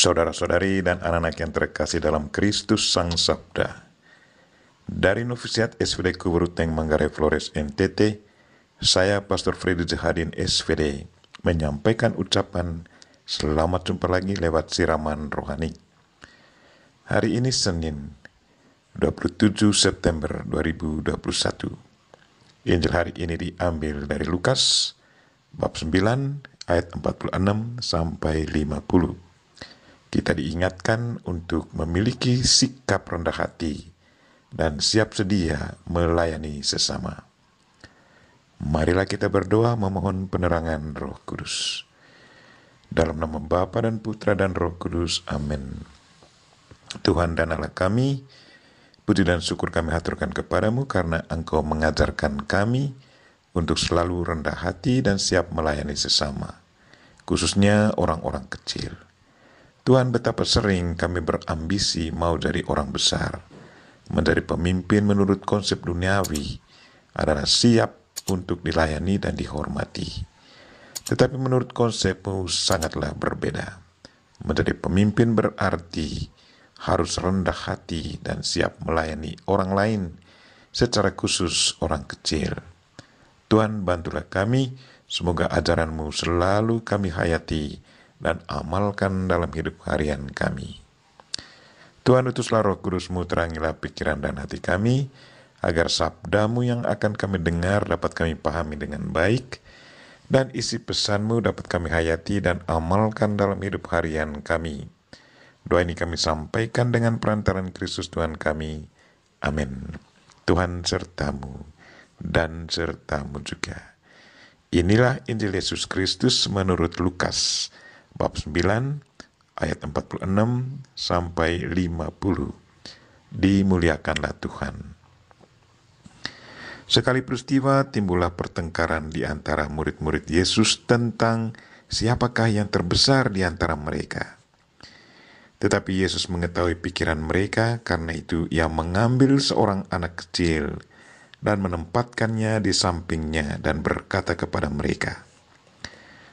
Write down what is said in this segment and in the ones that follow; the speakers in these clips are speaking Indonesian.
Saudara-saudari dan anak-anak yang terkasih dalam Kristus Sang Sabda, dari Novisiat SVD Kuburuteng Manggarai Flores NTT, saya Pastor Freddy Jahadin SVD menyampaikan ucapan selamat jumpa lagi lewat siraman rohani. Hari ini Senin, 27 September 2021. Injil hari ini diambil dari Lukas bab 9 ayat 46 sampai 50. Kita diingatkan untuk memiliki sikap rendah hati dan siap sedia melayani sesama. Marilah kita berdoa memohon penerangan Roh Kudus. Dalam nama Bapa dan Putra dan Roh Kudus, amin. Tuhan dan Allah kami, puji dan syukur kami haturkan kepadamu karena Engkau mengajarkan kami untuk selalu rendah hati dan siap melayani sesama, khususnya orang-orang kecil. Tuhan, betapa sering kami berambisi mau jadi orang besar, menjadi pemimpin menurut konsep duniawi adalah siap untuk dilayani dan dihormati. Tetapi menurut konsepmu sangatlah berbeda. Menjadi pemimpin berarti harus rendah hati dan siap melayani orang lain, secara khusus orang kecil. Tuhan, bantulah kami, semoga ajaranmu selalu kami hayati dan amalkan dalam hidup harian kami. Tuhan, utuslah Roh Kudus-Mu, terangilah pikiran dan hati kami, agar sabda-Mu yang akan kami dengar dapat kami pahami dengan baik, dan isi pesan-Mu dapat kami hayati dan amalkan dalam hidup harian kami. Doa ini kami sampaikan dengan perantaran Kristus Tuhan kami. Amin. Tuhan sertamu dan sertamu juga. Inilah Injil Yesus Kristus menurut Lukas bab 9 ayat 46 sampai 50. Dimuliakanlah Tuhan. Sekali peristiwa timbullah pertengkaran di antara murid-murid Yesus tentang siapakah yang terbesar di antara mereka. Tetapi Yesus mengetahui pikiran mereka, karena itu Ia mengambil seorang anak kecil dan menempatkannya di sampingnya dan berkata kepada mereka,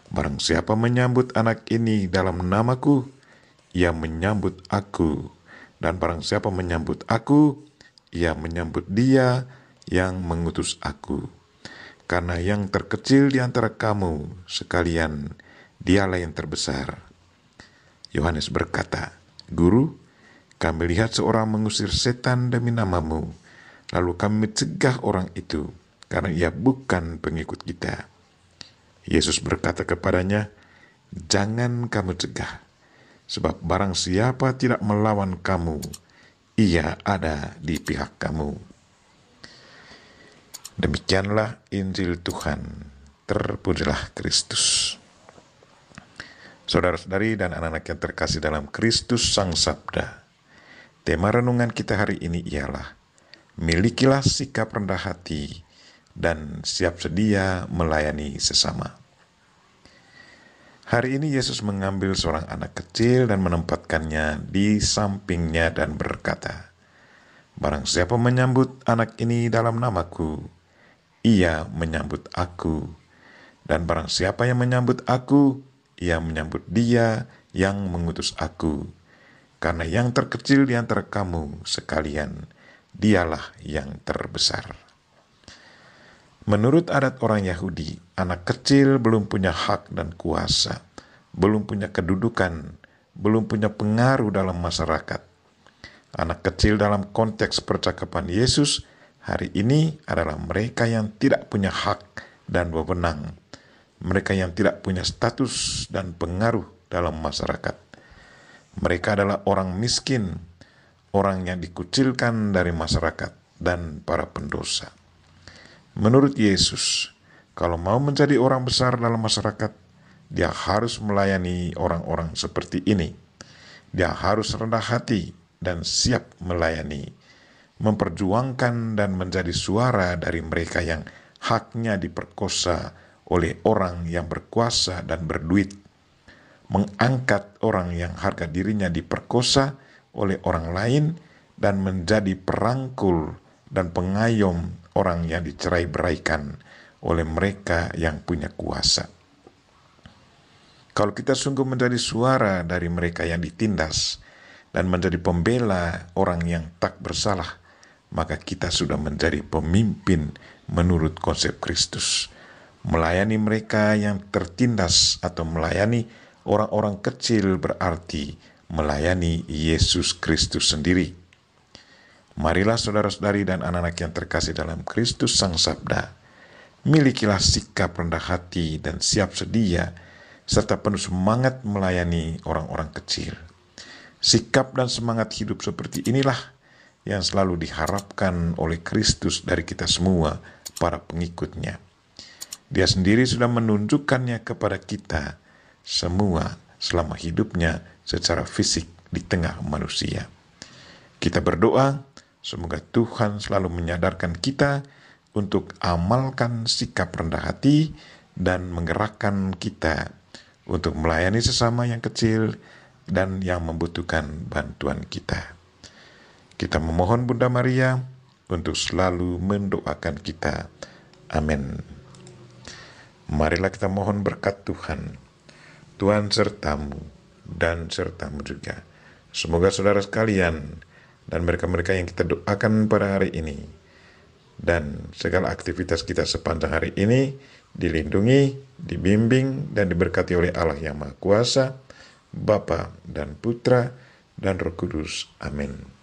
"Barang siapa menyambut anak ini dalam namaku, ia menyambut aku. Dan barang siapa menyambut aku, ia menyambut Dia yang mengutus aku. Karena yang terkecil di antara kamu sekalian, dialah yang terbesar." Yohanes berkata, "Guru, kami lihat seorang mengusir setan demi namamu, lalu kami mencegah orang itu, karena ia bukan pengikut kita." Yesus berkata kepadanya, "Jangan kamu cegah, sebab barang siapa tidak melawan kamu, ia ada di pihak kamu." Demikianlah Injil Tuhan. Terpujilah Kristus. Saudara-saudari dan anak-anak yang terkasih dalam Kristus Sang Sabda, tema renungan kita hari ini ialah milikilah sikap rendah hati dan siap sedia melayani sesama. Hari ini Yesus mengambil seorang anak kecil dan menempatkannya di sampingnya dan berkata, "Barang siapa menyambut anak ini dalam namaku, ia menyambut aku. Dan barang siapa yang menyambut aku, ia menyambut Dia yang mengutus aku. Karena yang terkecil di antara kamu sekalian, dialah yang terbesar." Menurut adat orang Yahudi, anak kecil belum punya hak dan kuasa, belum punya kedudukan, belum punya pengaruh dalam masyarakat. Anak kecil dalam konteks percakapan Yesus hari ini adalah mereka yang tidak punya hak dan wewenang, mereka yang tidak punya status dan pengaruh dalam masyarakat. Mereka adalah orang miskin, orang yang dikucilkan dari masyarakat, dan para pendosa. Menurut Yesus, kalau mau menjadi orang besar dalam masyarakat, dia harus melayani orang-orang seperti ini. Dia harus rendah hati dan siap melayani, memperjuangkan dan menjadi suara dari mereka yang haknya diperkosa oleh orang yang berkuasa dan berduit, mengangkat orang yang harga dirinya diperkosa oleh orang lain, dan menjadi perangkul dan pengayom orang yang dicerai-beraikan oleh mereka yang punya kuasa. Kalau kita sungguh menjadi suara dari mereka yang ditindas dan menjadi pembela orang yang tak bersalah, maka kita sudah menjadi pemimpin menurut konsep Kristus. Melayani mereka yang tertindas atau melayani orang-orang kecil berarti melayani Yesus Kristus sendiri. Marilah saudara-saudari dan anak-anak yang terkasih dalam Kristus Sang Sabda, milikilah sikap rendah hati dan siap sedia, serta penuh semangat melayani orang-orang kecil. Sikap dan semangat hidup seperti inilah yang selalu diharapkan oleh Kristus dari kita semua, para pengikutnya. Dia sendiri sudah menunjukkannya kepada kita semua selama hidupnya secara fisik di tengah manusia. Kita berdoa, semoga Tuhan selalu menyadarkan kita untuk amalkan sikap rendah hati dan menggerakkan kita untuk melayani sesama yang kecil dan yang membutuhkan bantuan kita. Kita memohon Bunda Maria untuk selalu mendoakan kita. Amin. Marilah kita mohon berkat Tuhan. Tuhan sertamu dan sertamu juga. Semoga saudara sekalian dan mereka-mereka yang kita doakan pada hari ini dan segala aktivitas kita sepanjang hari ini dilindungi, dibimbing, dan diberkati oleh Allah yang Maha Kuasa, Bapa dan Putra dan Roh Kudus. Amin.